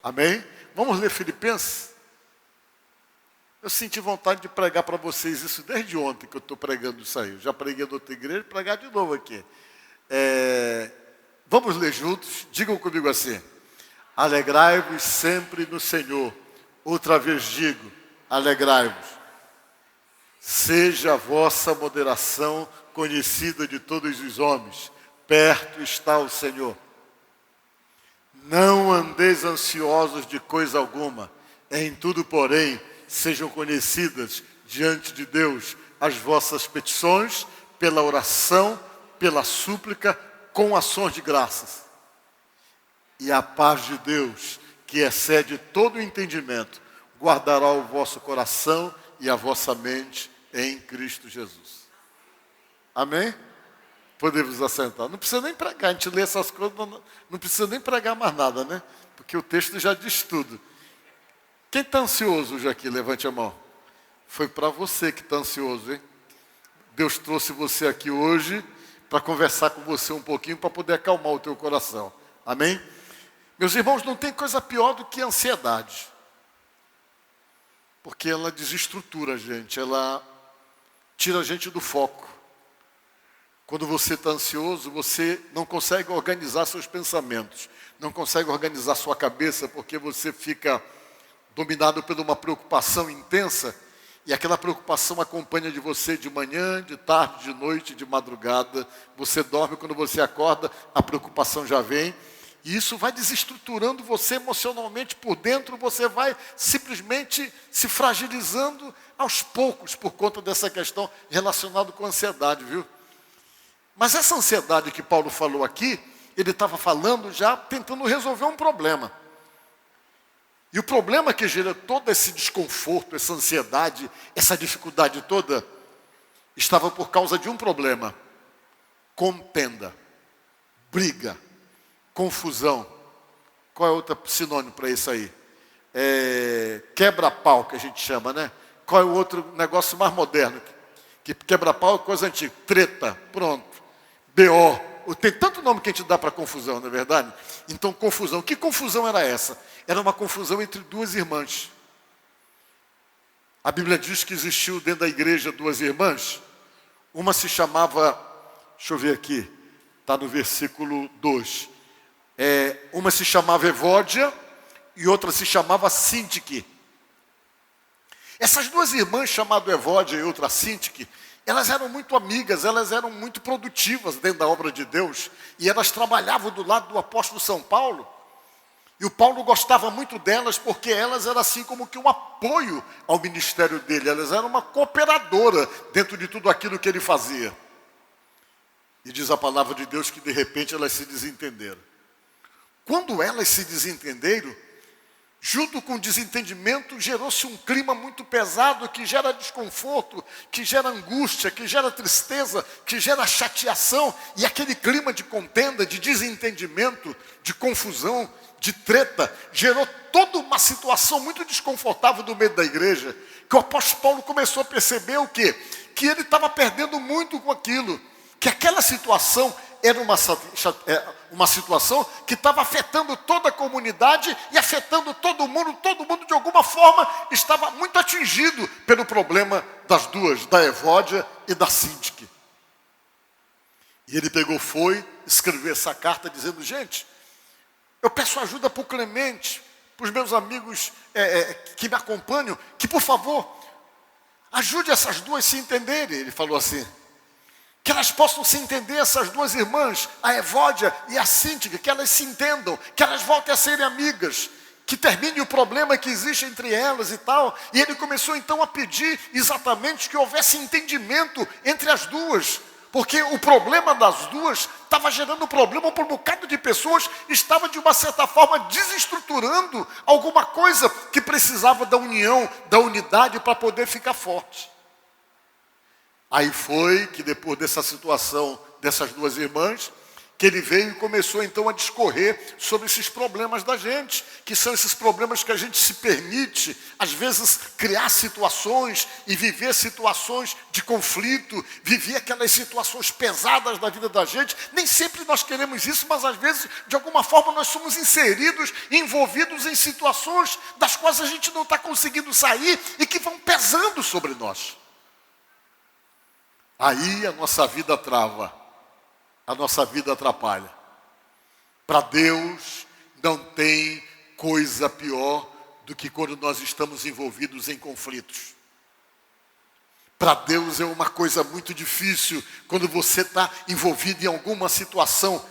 Amém? Vamos ler Filipenses? Eu senti vontade de pregar para vocês isso desde ontem que eu estou pregando isso aí. Eu já preguei na outra igreja, pregar de novo aqui. Vamos ler juntos? Digam comigo assim: alegrai-vos sempre no Senhor. Outra vez digo, alegrai-vos. Seja a vossa moderação conhecida de todos os homens. Perto está o Senhor. Não andeis ansiosos de coisa alguma. Em tudo, porém, sejam conhecidas diante de Deus as vossas petições, pela oração, pela súplica, com ações de graças. E a paz de Deus, que excede todo o entendimento, guardará o vosso coração e a vossa mente em Cristo Jesus. Amém? Podemos assentar. Não precisa nem pregar, a gente lê essas coisas, não precisa nem pregar mais nada, né? Porque o texto já diz tudo. Quem está ansioso hoje aqui? Levante a mão. Foi para você que está ansioso, hein? Deus trouxe você aqui hoje para conversar com você um pouquinho, para poder acalmar o teu coração. Amém? Meus irmãos, não tem coisa pior do que a ansiedade. Porque ela desestrutura a gente, ela tira a gente do foco. Quando você está ansioso, você não consegue organizar seus pensamentos, não consegue organizar sua cabeça, porque você fica dominado por uma preocupação intensa, e aquela preocupação acompanha de você de manhã, de tarde, de noite, de madrugada. Você dorme, quando você acorda, a preocupação já vem, e isso vai desestruturando você emocionalmente por dentro, você vai simplesmente se fragilizando aos poucos por conta dessa questão relacionada com a ansiedade, viu? Mas essa ansiedade que Paulo falou aqui, ele estava falando já tentando resolver um problema. E o problema que gera todo esse desconforto, essa ansiedade, essa dificuldade toda, estava por causa de um problema: contenda, briga, confusão. Qual é outro sinônimo para isso aí? Quebra-pau, que a gente chama, né? Qual é o outro negócio mais moderno? Que quebra-pau é coisa antiga. Treta, pronto. B.O. Tem tanto nome que a gente dá para confusão, não é verdade? Então, confusão. Que confusão era essa? Era uma confusão entre duas irmãs. A Bíblia diz que existiu dentro da igreja duas irmãs. Uma se chamava, deixa eu ver aqui, está no versículo 2. Uma se chamava Evódia e outra se chamava Sintique. Essas duas irmãs, chamadas Evódia e outra Sintique, elas eram muito amigas, elas eram muito produtivas dentro da obra de Deus. E elas trabalhavam do lado do apóstolo São Paulo. E o Paulo gostava muito delas porque elas eram assim como que um apoio ao ministério dele. Elas eram uma cooperadora dentro de tudo aquilo que ele fazia. E diz a palavra de Deus que de repente elas se desentenderam. Quando elas se desentenderam, junto com o desentendimento, gerou-se um clima muito pesado que gera desconforto, que gera angústia, que gera tristeza, que gera chateação. E aquele clima de contenda, de desentendimento, de confusão, de treta, gerou toda uma situação muito desconfortável no meio da igreja, que o apóstolo Paulo começou a perceber o quê? Que ele estava perdendo muito com aquilo, que aquela situação era uma situação que estava afetando toda a comunidade e afetando todo mundo de alguma forma estava muito atingido pelo problema das duas, da Evódia e da Sintique. E ele escreveu essa carta dizendo: gente, eu peço ajuda para o Clemente, para os meus amigos que me acompanham, que por favor, ajude essas duas a se entenderem. Ele falou assim: que elas possam se entender, essas duas irmãs, a Evódia e a Sintique, que elas se entendam, que elas voltem a serem amigas, que termine o problema que existe entre elas e tal. E ele começou então a pedir exatamente que houvesse entendimento entre as duas, porque o problema das duas estava gerando problema para um bocado de pessoas, estava de uma certa forma desestruturando alguma coisa que precisava da união, da unidade para poder ficar forte. Aí foi que depois dessa situação dessas duas irmãs, que ele veio e começou então a discorrer sobre esses problemas da gente, que são esses problemas que a gente se permite, às vezes, criar situações e viver situações de conflito, viver aquelas situações pesadas da vida da gente. Nem sempre nós queremos isso, mas às vezes, de alguma forma, nós somos inseridos, envolvidos em situações das quais a gente não está conseguindo sair e que vão pesando sobre nós. Aí a nossa vida trava. A nossa vida atrapalha. Para Deus não tem coisa pior do que quando nós estamos envolvidos em conflitos. Para Deus é uma coisa muito difícil quando você está envolvido em alguma situação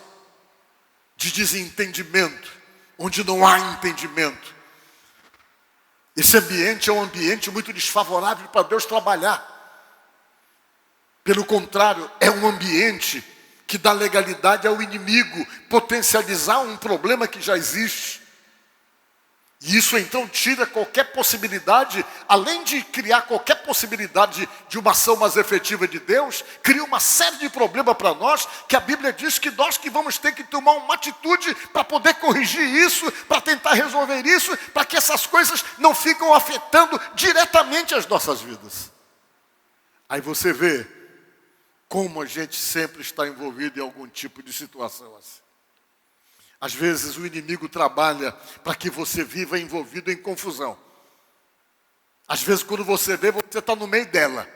de desentendimento, onde não há entendimento. Esse ambiente é um ambiente muito desfavorável para Deus trabalhar. Pelo contrário, é um ambiente que dá legalidade ao inimigo potencializar um problema que já existe. E isso então tira qualquer possibilidade, além de criar qualquer possibilidade de uma ação mais efetiva de Deus, cria uma série de problemas para nós, que a Bíblia diz que nós que vamos ter que tomar uma atitude para poder corrigir isso, para tentar resolver isso, para que essas coisas não ficam afetando diretamente as nossas vidas. Aí você vê como a gente sempre está envolvido em algum tipo de situação assim. Às vezes o inimigo trabalha para que você viva envolvido em confusão. Às vezes quando você vê, você está no meio dela.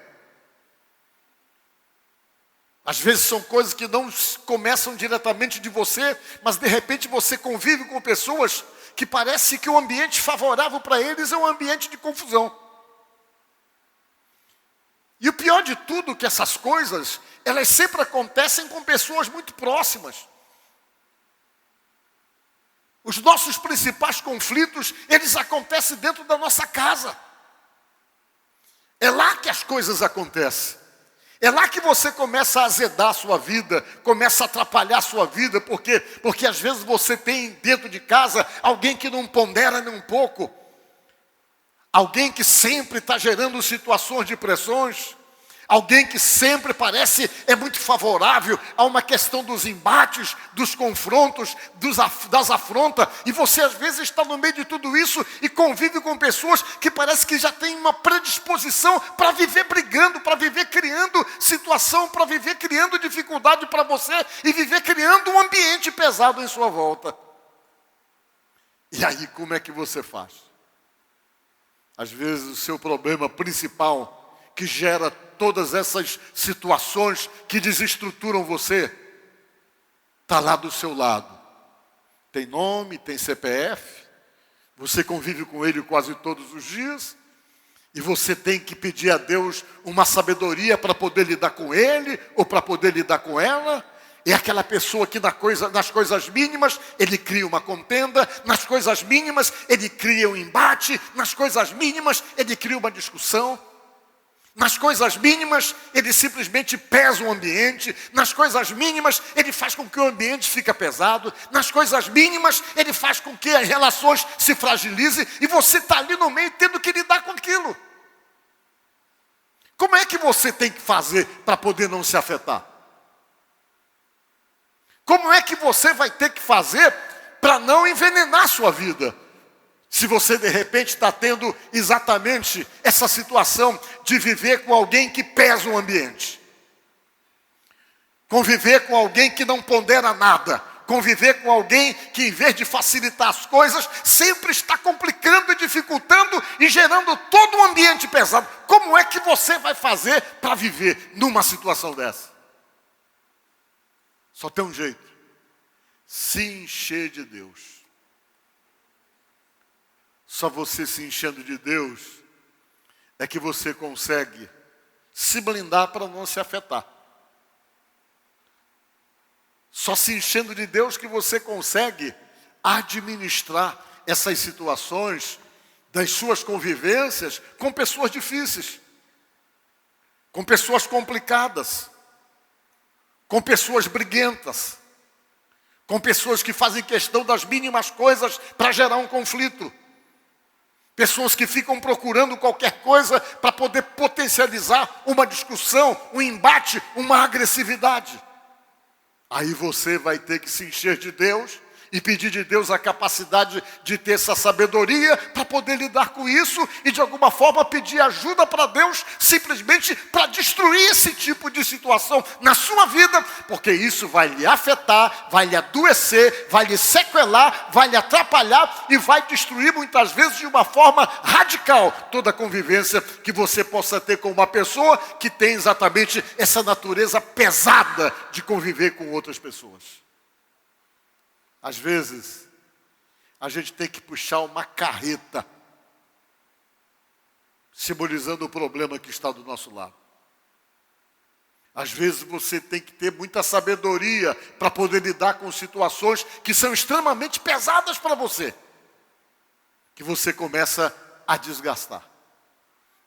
Às vezes são coisas que não começam diretamente de você, mas de repente você convive com pessoas que parece que o ambiente favorável para eles é um ambiente de confusão. E o pior de tudo é que essas coisas, elas sempre acontecem com pessoas muito próximas. Os nossos principais conflitos, eles acontecem dentro da nossa casa. É lá que as coisas acontecem. É lá que você começa a azedar a sua vida, começa a atrapalhar a sua vida, porque às vezes você tem dentro de casa alguém que não pondera nem um pouco. Alguém que sempre está gerando situações de pressões. Alguém que sempre parece é muito favorável a uma questão dos embates, dos confrontos, das afrontas. E você às vezes está no meio de tudo isso e convive com pessoas que parece que já têm uma predisposição para viver brigando, para viver criando situação, para viver criando dificuldade para você e viver criando um ambiente pesado em sua volta. E aí como é que você faz? Às vezes o seu problema principal que gera todas essas situações que desestruturam você, está lá do seu lado. Tem nome, tem CPF, você convive com ele quase todos os dias, e você tem que pedir a Deus uma sabedoria para poder lidar com ele, ou para poder lidar com ela. É aquela pessoa que nas coisas mínimas, ele cria uma contenda, nas coisas mínimas, ele cria um embate, nas coisas mínimas, ele cria uma discussão. Nas coisas mínimas, ele simplesmente pesa o ambiente. Nas coisas mínimas, ele faz com que o ambiente fique pesado. Nas coisas mínimas, ele faz com que as relações se fragilizem. E você está ali no meio tendo que lidar com aquilo. Como é que você tem que fazer para poder não se afetar? Como é que você vai ter que fazer para não envenenar a sua vida? Se você de repente está tendo exatamente essa situação de viver com alguém que pesa o ambiente. Conviver com alguém que não pondera nada. Conviver com alguém que, em vez de facilitar as coisas, sempre está complicando e dificultando e gerando todo um ambiente pesado. Como é que você vai fazer para viver numa situação dessa? Só tem um jeito. Se encher de Deus. Só você se enchendo de Deus é que você consegue se blindar para não se afetar. Só se enchendo de Deus que você consegue administrar essas situações das suas convivências com pessoas difíceis, com pessoas complicadas, com pessoas briguentas, com pessoas que fazem questão das mínimas coisas para gerar um conflito. Pessoas que ficam procurando qualquer coisa para poder potencializar uma discussão, um embate, uma agressividade. Aí você vai ter que se encher de Deus e pedir de Deus a capacidade de ter essa sabedoria para poder lidar com isso e de alguma forma pedir ajuda para Deus simplesmente para destruir esse tipo de situação na sua vida, porque isso vai lhe afetar, vai lhe adoecer, vai lhe sequelar, vai lhe atrapalhar e vai destruir muitas vezes de uma forma radical toda a convivência que você possa ter com uma pessoa que tem exatamente essa natureza pesada de conviver com outras pessoas. Às vezes, a gente tem que puxar uma carreta, simbolizando o problema que está do nosso lado. Às vezes você tem que ter muita sabedoria para poder lidar com situações que são extremamente pesadas para você, que você começa a desgastar.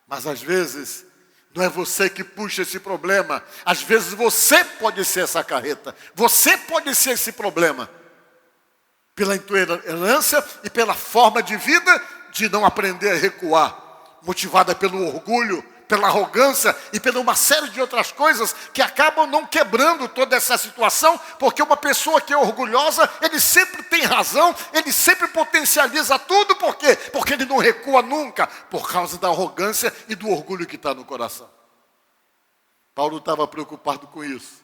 Mas às vezes, não é você que puxa esse problema, às vezes você pode ser essa carreta, você pode ser esse problema. Pela intolerância e pela forma de vida de não aprender a recuar, motivada pelo orgulho, pela arrogância e por uma série de outras coisas que acabam não quebrando toda essa situação, porque uma pessoa que é orgulhosa, ele sempre tem razão, ele sempre potencializa tudo, por quê? Porque ele não recua nunca, por causa da arrogância e do orgulho que está no coração. Paulo estava preocupado com isso.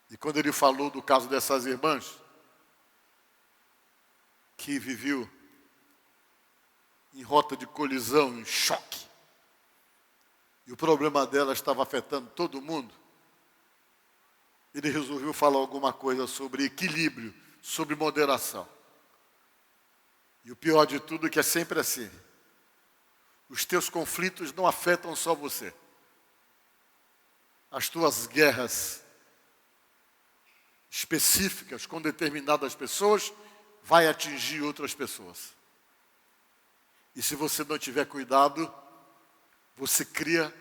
E quando ele falou do caso dessas irmãs, que viveu em rota de colisão, em choque, e o problema dela estava afetando todo mundo, ele resolveu falar alguma coisa sobre equilíbrio, sobre moderação. E o pior de tudo é que é sempre assim. Os teus conflitos não afetam só você. As tuas guerras específicas com determinadas pessoas vai atingir outras pessoas. E se você não tiver cuidado, você cria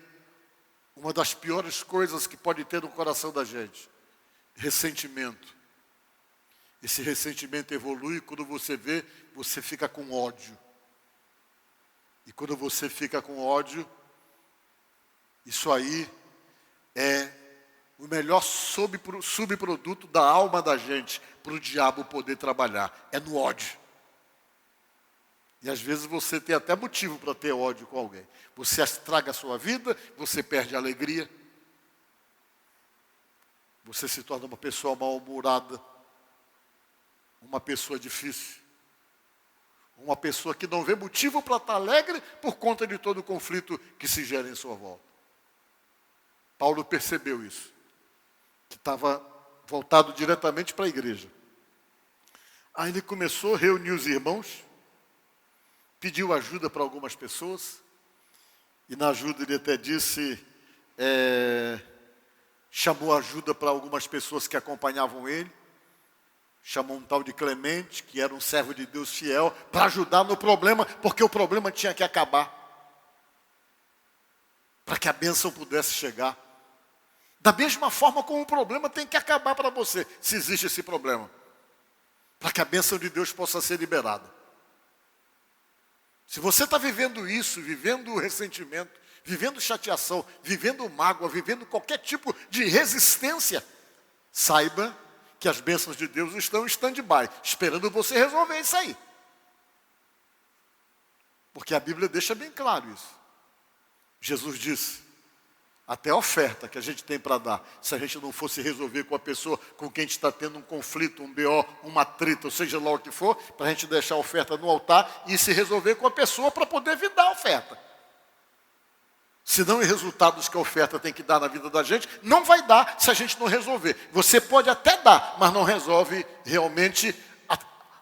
uma das piores coisas que pode ter no coração da gente: ressentimento. Esse ressentimento evolui quando você vê, você fica com ódio. E quando você fica com ódio, isso aí é o melhor subproduto da alma da gente para o diabo poder trabalhar. É no ódio. E às vezes você tem até motivo para ter ódio com alguém. Você estraga a sua vida, você perde a alegria. Você se torna uma pessoa mal-humorada. Uma pessoa difícil. Uma pessoa que não vê motivo para estar alegre por conta de todo o conflito que se gera em sua volta. Paulo percebeu isso. Que estava voltado diretamente para a igreja. Aí ele começou a reunir os irmãos, pediu ajuda para algumas pessoas, e na ajuda ele até disse, chamou ajuda para algumas pessoas que acompanhavam ele, chamou um tal de Clemente, que era um servo de Deus fiel, para ajudar no problema, porque o problema tinha que acabar, para que a bênção pudesse chegar. Da mesma forma como o problema tem que acabar para você, se existe esse problema. Para que a bênção de Deus possa ser liberada. Se você está vivendo isso, vivendo ressentimento, vivendo chateação, vivendo mágoa, vivendo qualquer tipo de resistência, saiba que as bênçãos de Deus estão em stand-by, esperando você resolver isso aí. Porque a Bíblia deixa bem claro isso. Jesus disse, até a oferta que a gente tem para dar, se a gente não fosse resolver com a pessoa com quem a gente está tendo um conflito, um BO, uma treta, ou seja lá o que for, para a gente deixar a oferta no altar e se resolver com a pessoa para poder vir dar a oferta. Senão os resultados que a oferta tem que dar na vida da gente, não vai dar se a gente não resolver. Você pode até dar, mas não resolve realmente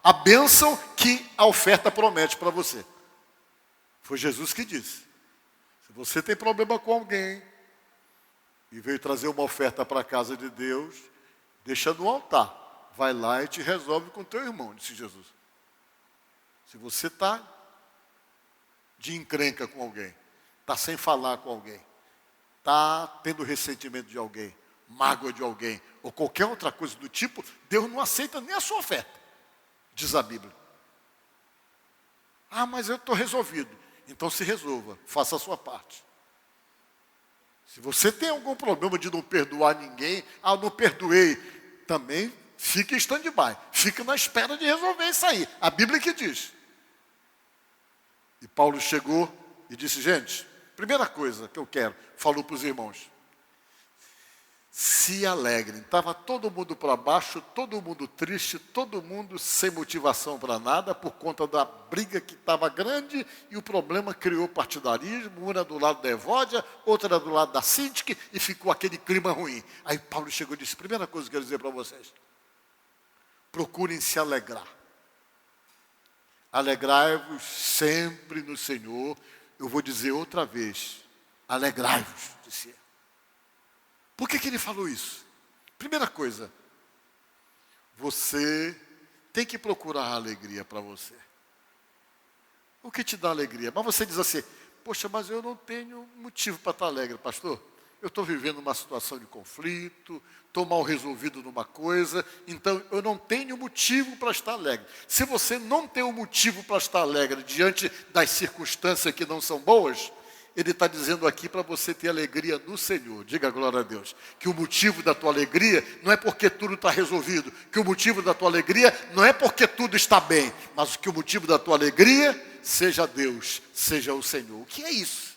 a bênção que a oferta promete para você. Foi Jesus que disse. Se você tem problema com alguém, e veio trazer uma oferta para a casa de Deus, deixa no altar. Vai lá e te resolve com teu irmão, disse Jesus. Se você está de encrenca com alguém, está sem falar com alguém, está tendo ressentimento de alguém, mágoa de alguém, ou qualquer outra coisa do tipo, Deus não aceita nem a sua oferta, diz a Bíblia. Ah, mas eu estou resolvido. Então se resolva, faça a sua parte. Se você tem algum problema de não perdoar ninguém, não perdoei, também fique em stand-by. Fique na espera de resolver isso aí. A Bíblia que diz. E Paulo chegou e disse, gente, primeira coisa que eu quero, falou para os irmãos, se alegrem. Estava todo mundo para baixo, todo mundo triste, todo mundo sem motivação para nada, por conta da briga que estava grande e o problema criou partidarismo, uma era do lado da Evódia, outra era do lado da Sintique e ficou aquele clima ruim. Aí Paulo chegou e disse, primeira coisa que eu quero dizer para vocês, procurem se alegrar. Alegrai-vos sempre no Senhor. Eu vou dizer outra vez, alegrai-vos, disse ele. Por que ele falou isso? Primeira coisa, você tem que procurar a alegria para você. O que te dá alegria? Mas você diz assim, poxa, mas eu não tenho motivo para estar alegre, pastor. Eu estou vivendo uma situação de conflito, estou mal resolvido numa coisa, então eu não tenho motivo para estar alegre. Se você não tem um motivo para estar alegre diante das circunstâncias que não são boas, ele está dizendo aqui para você ter alegria no Senhor. Diga glória a Deus. Que o motivo da tua alegria não é porque tudo está resolvido. Que o motivo da tua alegria não é porque tudo está bem. Mas que o motivo da tua alegria seja Deus, seja o Senhor. O que é isso?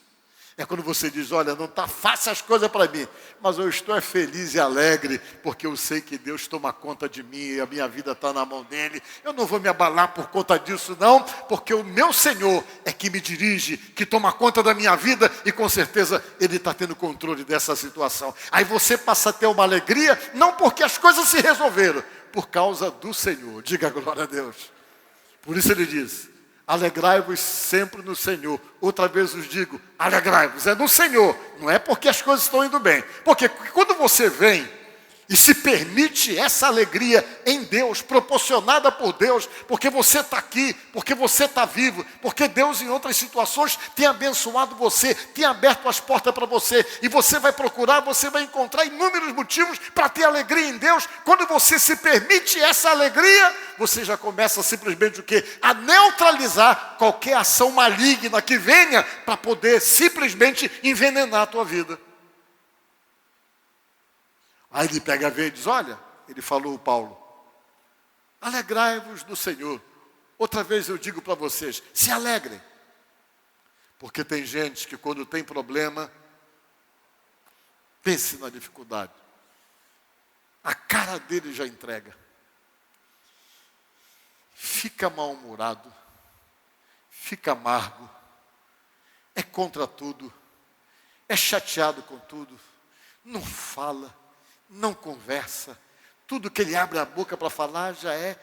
É quando você diz, olha, não está fácil as coisas para mim, mas eu estou feliz e alegre, porque eu sei que Deus toma conta de mim, e a minha vida está na mão dEle. Eu não vou me abalar por conta disso não, porque o meu Senhor é que me dirige, que toma conta da minha vida, e com certeza Ele está tendo controle dessa situação. Aí você passa a ter uma alegria, não porque as coisas se resolveram, por causa do Senhor. Diga glória a Deus. Por isso Ele diz, alegrai-vos sempre no Senhor. Outra vez os digo, alegrai-vos, é no Senhor. Não é porque as coisas estão indo bem. Porque quando você vem e se permite essa alegria em Deus, proporcionada por Deus, porque você está aqui, porque você está vivo, porque Deus em outras situações tem abençoado você, tem aberto as portas para você, e você vai procurar, você vai encontrar inúmeros motivos para ter alegria em Deus. Quando você se permite essa alegria, você já começa simplesmente o quê? A neutralizar qualquer ação maligna que venha para poder simplesmente envenenar a tua vida. Aí ele pega a veia e diz, olha, ele falou o Paulo, alegrai-vos do Senhor. Outra vez eu digo para vocês, se alegrem. Porque tem gente que quando tem problema, pense na dificuldade. A cara dele já entrega. Fica mal-humorado, fica amargo, é contra tudo, é chateado com tudo, não fala, não conversa, tudo que ele abre a boca para falar já é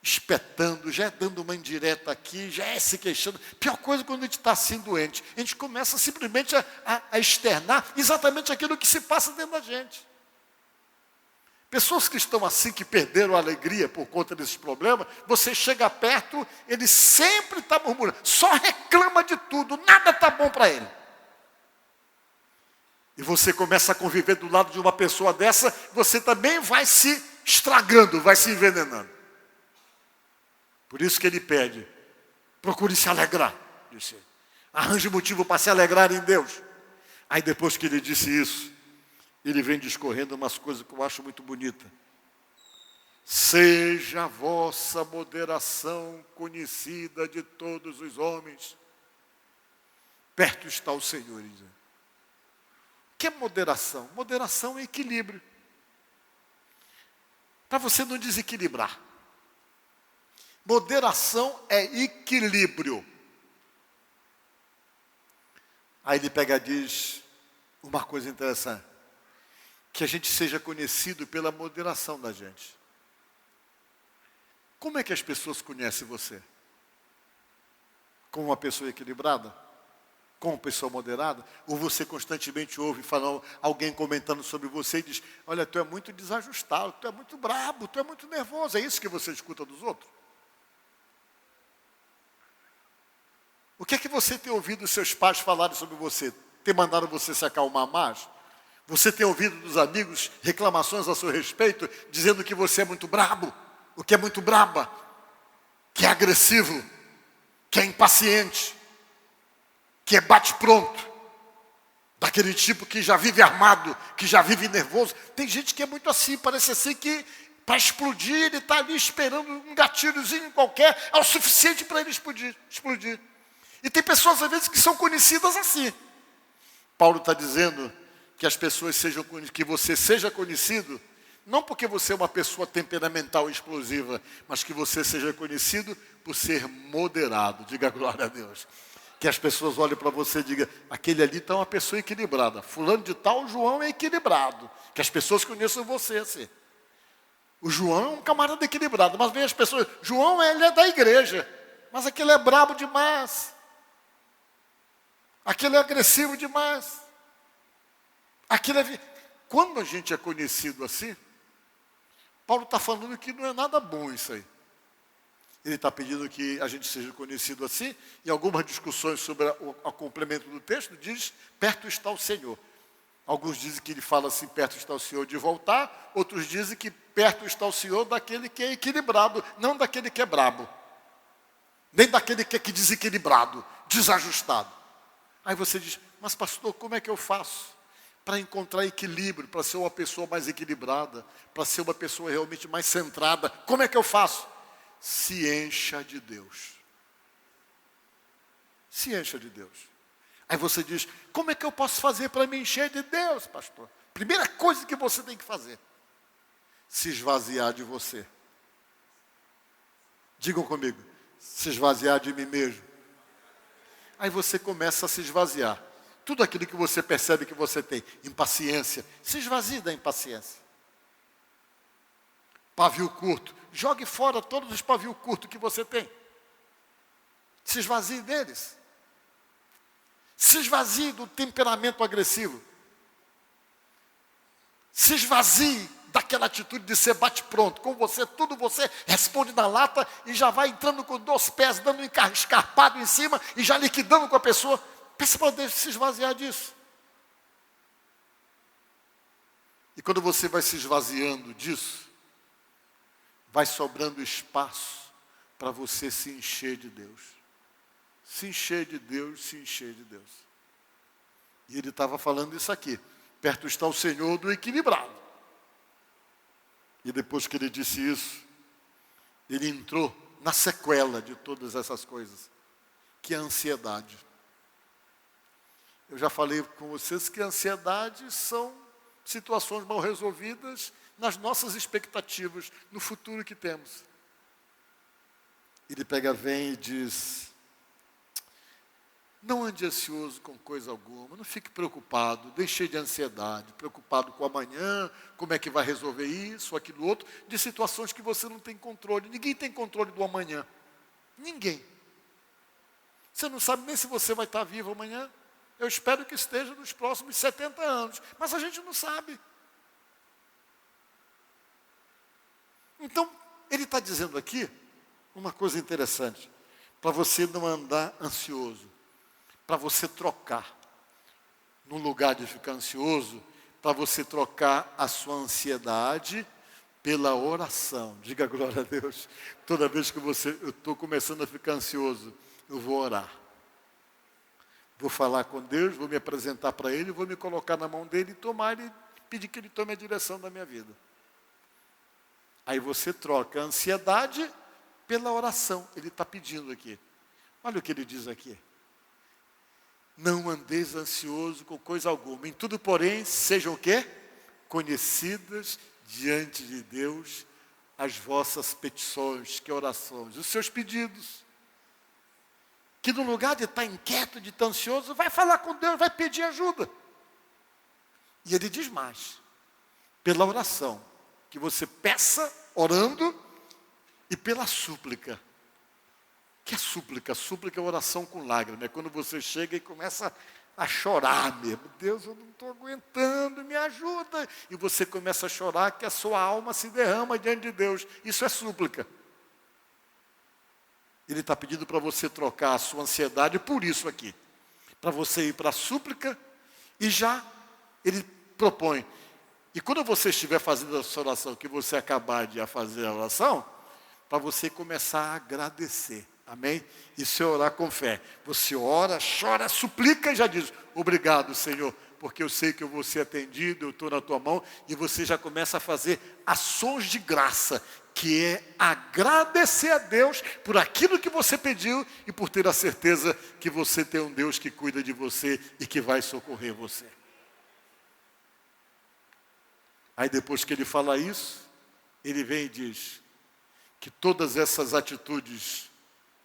espetando, já é dando uma indireta aqui, já é se queixando. Pior coisa quando a gente está assim doente, a gente começa simplesmente a externar exatamente aquilo que se passa dentro da gente. Pessoas que estão assim, que perderam a alegria por conta desses problemas, você chega perto, ele sempre está murmurando, só reclama de tudo, nada está bom para ele. E você começa a conviver do lado de uma pessoa dessa, você também vai se estragando, vai se envenenando. Por isso que ele pede, procure se alegrar, disse ele. Arranje motivo para se alegrar em Deus. Aí depois que ele disse isso, ele vem discorrendo umas coisas que eu acho muito bonita. Seja a vossa moderação conhecida de todos os homens. Perto está o Senhor, diz. O que é moderação? Moderação é equilíbrio. Para você não desequilibrar. Moderação é equilíbrio. Aí ele pega e diz uma coisa interessante. Que a gente seja conhecido pela moderação da gente. Como é que as pessoas conhecem você? Como uma pessoa equilibrada? Como uma pessoa moderada? Ou você constantemente ouve falando, alguém comentando sobre você e diz, olha, tu é muito desajustado, tu é muito brabo, tu é muito nervoso. É isso que você escuta dos outros? O que é que você tem ouvido os seus pais falarem sobre você? Tem mandado você se acalmar mais? Você tem ouvido dos amigos reclamações a seu respeito, dizendo que você é muito brabo, o que é muito braba, que é agressivo, que é impaciente, que é bate-pronto. daquele tipo que já vive armado, que já vive nervoso. Tem gente que é muito assim, parece assim que para explodir ele está ali esperando um gatilhozinho qualquer, é o suficiente para ele explodir. E tem pessoas às vezes que são conhecidas assim. Paulo está dizendo que as pessoas que você seja conhecido, não porque você é uma pessoa temperamental e explosiva, mas que você seja conhecido por ser moderado. Diga glória a Deus. Que as pessoas olhem para você e digam, aquele ali está uma pessoa equilibrada. Fulano de tal, João é equilibrado. Que as pessoas conheçam você assim. O João é um camarada equilibrado, mas vem as pessoas, João ele é da igreja, mas aquele é brabo demais. Aquele é agressivo demais. Aquele é... Quando a gente é conhecido assim, Paulo está falando que não é nada bom isso aí. Ele está pedindo que a gente seja conhecido assim, e algumas discussões sobre o complemento do texto diz, perto está o Senhor. Alguns dizem que ele fala assim, perto está o Senhor de voltar, outros dizem que perto está o Senhor daquele que é equilibrado, não daquele que é brabo, nem daquele que é desequilibrado, desajustado. Aí você diz, mas pastor, como é que eu faço para encontrar equilíbrio, para ser uma pessoa mais equilibrada, para ser uma pessoa realmente mais centrada? Como é que eu faço? Se encha de Deus. Se encha de Deus. Aí você diz, como é que eu posso fazer para me encher de Deus, pastor? Primeira coisa que você tem que fazer, se esvaziar de você. Digam comigo, se esvaziar de mim mesmo. Aí você começa a se esvaziar. Tudo aquilo que você percebe que você tem, impaciência, se esvazie da impaciência. Pavio curto, jogue fora todos os pavios curtos que você tem. Se esvazie deles. Se esvazie do temperamento agressivo. Se esvazie daquela atitude de ser bate-pronto. Com você, tudo você responde na lata e já vai entrando com 2 pés, dando um escarpado em cima e já liquidando com a pessoa. Peça para Deus se esvaziar disso. E quando você vai se esvaziando disso, vai sobrando espaço para você se encher de Deus. Se encher de Deus, se encher de Deus. E ele estava falando isso aqui. Perto está o Senhor do equilibrado. E depois que ele disse isso, ele entrou na sequela de todas essas coisas, que é a ansiedade. Eu já falei com vocês que a ansiedade são situações mal resolvidas nas nossas expectativas, no futuro que temos. Ele vem e diz, não ande ansioso com coisa alguma, não fique preocupado, deixe de ansiedade, preocupado com amanhã, como é que vai resolver isso, aquilo outro, de situações que você não tem controle. Ninguém tem controle do amanhã. Ninguém. Você não sabe nem se você vai estar vivo amanhã. Eu espero que esteja nos próximos 70 anos, mas a gente não sabe. Então, ele está dizendo aqui uma coisa interessante, para você não andar ansioso, para você trocar, no lugar de ficar ansioso, para você trocar a sua ansiedade pela oração. Diga glória a Deus. Toda vez que eu estou começando a ficar ansioso, eu vou orar. Vou falar com Deus, vou me apresentar para Ele, vou me colocar na mão dEle e pedir que Ele tome a direção da minha vida. Aí você troca a ansiedade pela oração. Ele está pedindo aqui. Olha o que ele diz aqui. Não andeis ansioso com coisa alguma. Em tudo, porém, sejam o quê? Conhecidas diante de Deus as vossas petições, que orações, os seus pedidos. Que no lugar de estar inquieto, de estar ansioso, vai falar com Deus, vai pedir ajuda. E ele diz mais. Pela oração, que você peça orando e pela súplica. Que é súplica? Súplica é oração com lágrimas. É quando você chega e começa a chorar mesmo. Deus, eu não estou aguentando, me ajuda. E você começa a chorar que a sua alma se derrama diante de Deus. Isso é súplica. Ele está pedindo para você trocar a sua ansiedade por isso aqui. Para você ir para a súplica e já ele propõe. E quando você estiver fazendo essa oração, que você acabar de fazer a oração, para você começar a agradecer. Amém? Isso é orar com fé. Você ora, chora, suplica e já diz, obrigado, Senhor, porque eu sei que eu vou ser atendido, eu estou na tua mão, e você já começa a fazer ações de graça, que é agradecer a Deus por aquilo que você pediu e por ter a certeza que você tem um Deus que cuida de você e que vai socorrer você. Aí depois que ele fala isso, ele vem e diz que todas essas atitudes,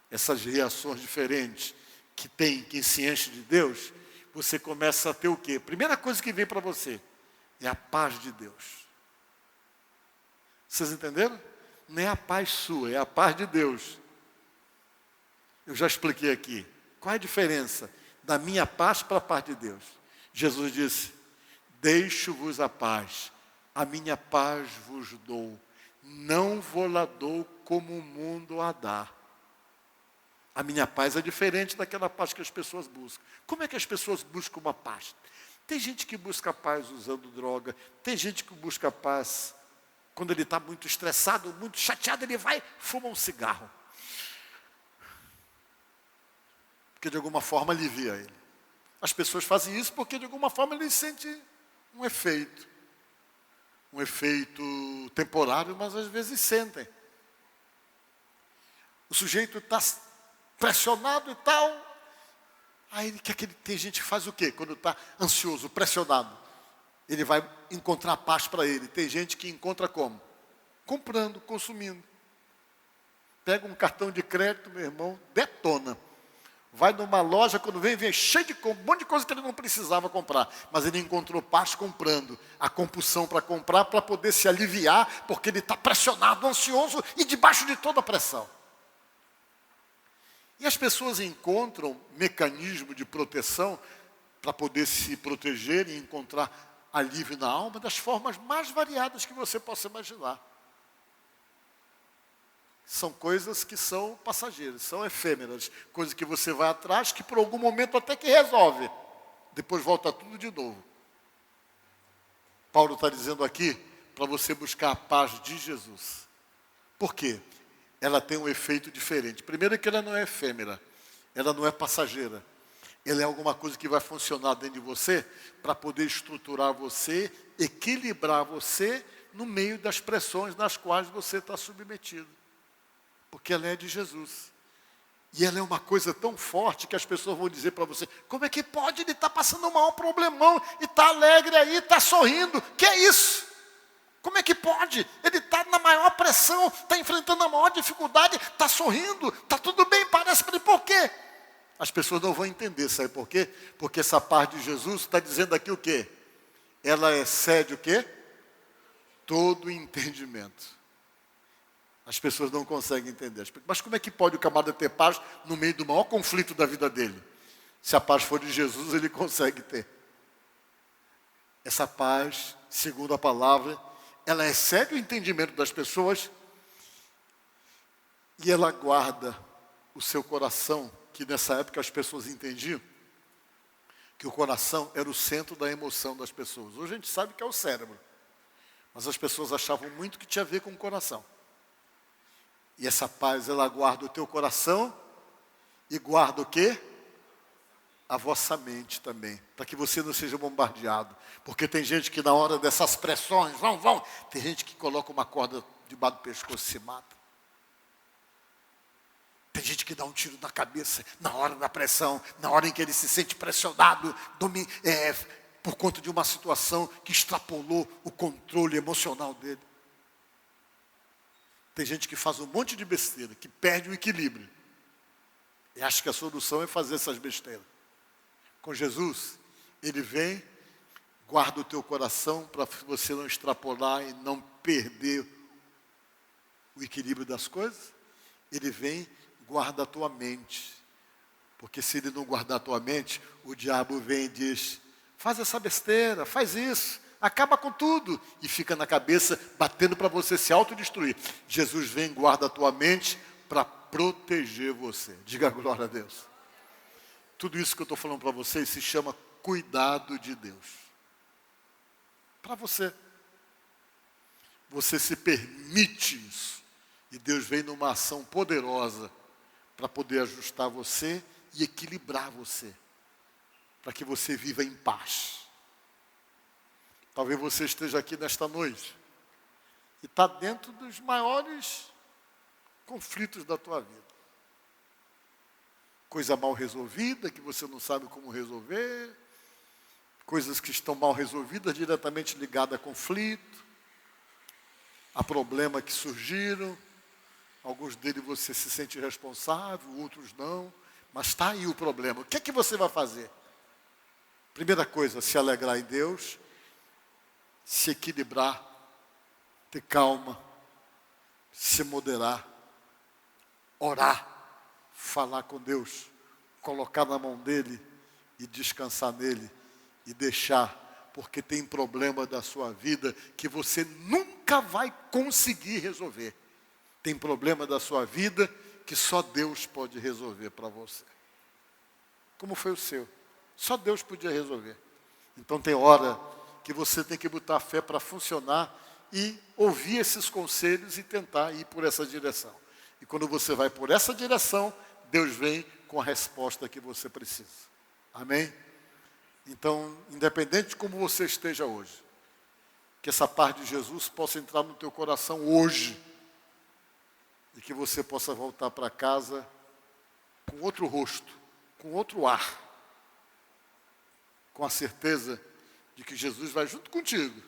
essas reações diferentes que se enche de Deus, você começa a ter o quê? Primeira coisa que vem para você é a paz de Deus. Vocês entenderam? Não é a paz sua, é a paz de Deus. Eu já expliquei aqui. Qual é a diferença da minha paz para a paz de Deus? Jesus disse: deixo-vos a paz, a minha paz vos dou, não vou lá dou como o mundo a dá. A minha paz é diferente daquela paz que as pessoas buscam. Como é que as pessoas buscam uma paz? Tem gente que busca paz usando droga, tem gente que busca paz quando ele está muito estressado, muito chateado, ele vai e fuma um cigarro. Porque de alguma forma alivia ele. As pessoas fazem isso porque de alguma forma ele sente um efeito temporário, mas às vezes sentem. O sujeito está pressionado e tal, aí tem gente que faz o quê? Quando está ansioso, pressionado, ele vai encontrar paz para ele. Tem gente que encontra como? Comprando, consumindo. Pega um cartão de crédito, meu irmão, detona. Vai numa loja, quando vem cheio de um monte de coisa que ele não precisava comprar. Mas ele encontrou paz comprando. A compulsão para comprar, para poder se aliviar, porque ele está pressionado, ansioso e debaixo de toda a pressão. E as pessoas encontram mecanismo de proteção para poder se proteger e encontrar alívio na alma das formas mais variadas que você possa imaginar. São coisas que são passageiras, são efêmeras, coisas que você vai atrás, que por algum momento até que resolve, depois volta tudo de novo. Paulo está dizendo aqui para você buscar a paz de Jesus. Por quê? Ela tem um efeito diferente. Primeiro que ela não é efêmera, ela não é passageira. Ela é alguma coisa que vai funcionar dentro de você para poder estruturar você, equilibrar você no meio das pressões nas quais você está submetido. Porque ela é de Jesus. E ela é uma coisa tão forte que as pessoas vão dizer para você: como é que pode? Ele está passando um maior problemão e está alegre aí, está sorrindo. Que é isso? Como é que pode? Ele está na maior pressão, está enfrentando a maior dificuldade, está sorrindo, está tudo bem, parece para ele. Por quê? As pessoas não vão entender, sabe por quê? Porque essa paz de Jesus está dizendo aqui o quê? Ela excede o quê? Todo entendimento. As pessoas não conseguem entender. Mas como é que pode o camarada ter paz no meio do maior conflito da vida dele? Se a paz for de Jesus, ele consegue ter. Essa paz, segundo a palavra, ela excede o entendimento das pessoas e ela guarda o seu coração, que nessa época as pessoas entendiam que o coração era o centro da emoção das pessoas. Hoje a gente sabe que é o cérebro, mas as pessoas achavam muito que tinha a ver com o coração. E essa paz, ela guarda o teu coração e guarda o quê? A vossa mente também, para que você não seja bombardeado. Porque tem gente que na hora dessas pressões, tem gente que coloca uma corda debaixo do pescoço e se mata. Tem gente que dá um tiro na cabeça na hora da pressão, na hora em que ele se sente pressionado, por conta de uma situação que extrapolou o controle emocional dele. Tem gente que faz um monte de besteira, que perde o equilíbrio. E acha que a solução é fazer essas besteiras. Com Jesus, ele vem, guarda o teu coração para você não extrapolar e não perder o equilíbrio das coisas. Ele vem, guarda a tua mente. Porque se ele não guardar a tua mente, o diabo vem e diz: faz essa besteira, faz isso. Acaba com tudo e fica na cabeça batendo para você se autodestruir. Jesus vem, guarda a tua mente para proteger você. Diga glória a Deus. Tudo isso que eu estou falando para vocês se chama cuidado de Deus. Para você. Você se permite isso. E Deus vem numa ação poderosa para poder ajustar você e equilibrar você. Para que você viva em paz. Talvez você esteja aqui nesta noite e está dentro dos maiores conflitos da tua vida. Coisa mal resolvida, que você não sabe como resolver, coisas que estão mal resolvidas, diretamente ligadas a conflito, a problema que surgiram. Alguns deles você se sente responsável, outros não, mas está aí o problema. O que é que você vai fazer? Primeira coisa, se alegrar em Deus, se equilibrar, ter calma, se moderar, orar, falar com Deus, colocar na mão dele e descansar nele e deixar, porque tem problema da sua vida que você nunca vai conseguir resolver. Tem problema da sua vida que só Deus pode resolver para você. Como foi o seu? Só Deus podia resolver. Então tem hora que você tem que botar a fé para funcionar e ouvir esses conselhos e tentar ir por essa direção. E quando você vai por essa direção, Deus vem com a resposta que você precisa. Amém? Então, independente de como você esteja hoje, que essa paz de Jesus possa entrar no teu coração hoje e que você possa voltar para casa com outro rosto, com outro ar, com a certeza de que Jesus vai junto contigo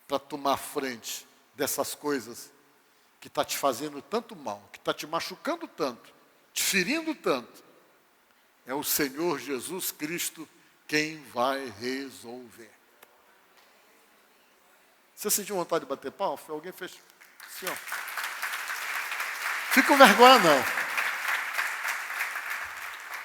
para tomar frente dessas coisas que está te fazendo tanto mal, que está te machucando tanto, te ferindo tanto. É o Senhor Jesus Cristo quem vai resolver. Você sentiu vontade de bater palma? Alguém fez assim, ó. Fica com vergonha, não.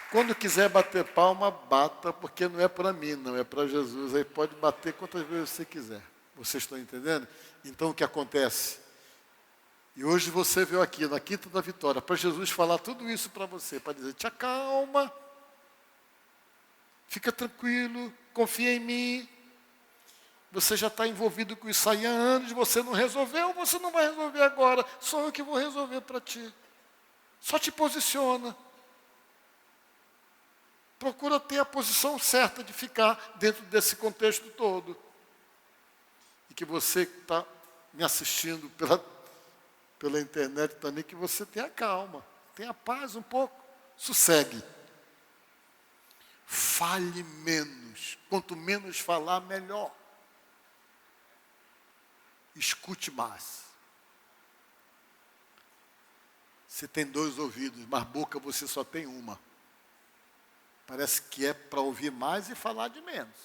Quando quiser bater palma, bata, porque não é para mim, não, é para Jesus. Aí pode bater quantas vezes você quiser. Vocês estão entendendo? Então o que acontece? E hoje você veio aqui, na Quinta da Vitória, para Jesus falar tudo isso para você, para dizer, te acalma, fica tranquilo, confia em mim. Você já está envolvido com isso aí há anos, você não resolveu, você não vai resolver agora, sou eu que vou resolver para ti. Só te posiciona. Procura ter a posição certa de ficar dentro desse contexto todo. E que você que está me assistindo pela internet também, que você tenha calma, tenha paz um pouco, sossegue. Fale menos, quanto menos falar, melhor. Escute mais. Você tem 2 ouvidos, mas boca você só tem uma. Parece que é para ouvir mais e falar de menos.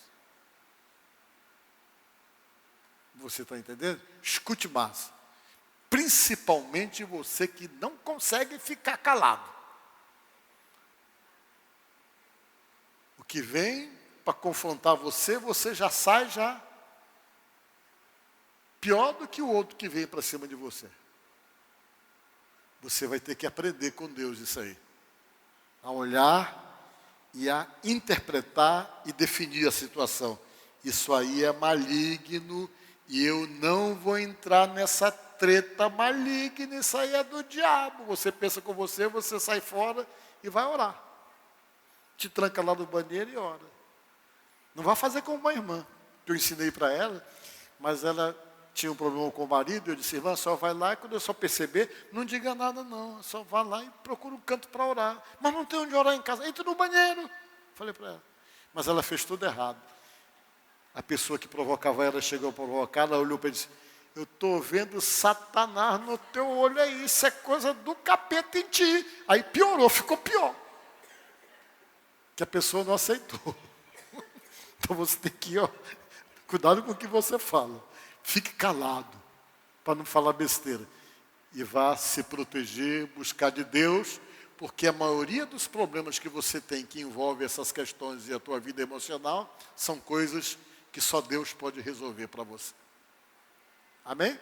Você está entendendo? Escute mais. Principalmente você que não consegue ficar calado. O que vem para confrontar você, você já sai pior do que o outro que vem para cima de você. Você vai ter que aprender com Deus isso aí. A olhar e a interpretar e definir a situação. Isso aí é maligno e eu não vou entrar nessa treta maligna, isso aí é do diabo. Você pensa com você sai fora e vai orar. Te tranca lá no banheiro e ora. Não vai fazer como uma irmã, que eu ensinei para ela, mas ela tinha um problema com o marido, eu disse, irmã, só vai lá e quando eu só perceber, não diga nada não, só vá lá e procura um canto para orar. Mas não tem onde orar em casa, entra no banheiro. Falei para ela. Mas ela fez tudo errado. A pessoa que provocava ela chegou a provocar, ela olhou para ele e disse, eu estou vendo Satanás no teu olho aí, isso é coisa do capeta em ti. Aí piorou, ficou pior. Que a pessoa não aceitou. Então você tem que, cuidado com o que você fala. Fique calado, para não falar besteira. E vá se proteger, buscar de Deus, porque a maioria dos problemas que você tem que envolve essas questões e a tua vida emocional, são coisas que só Deus pode resolver para você. Amém?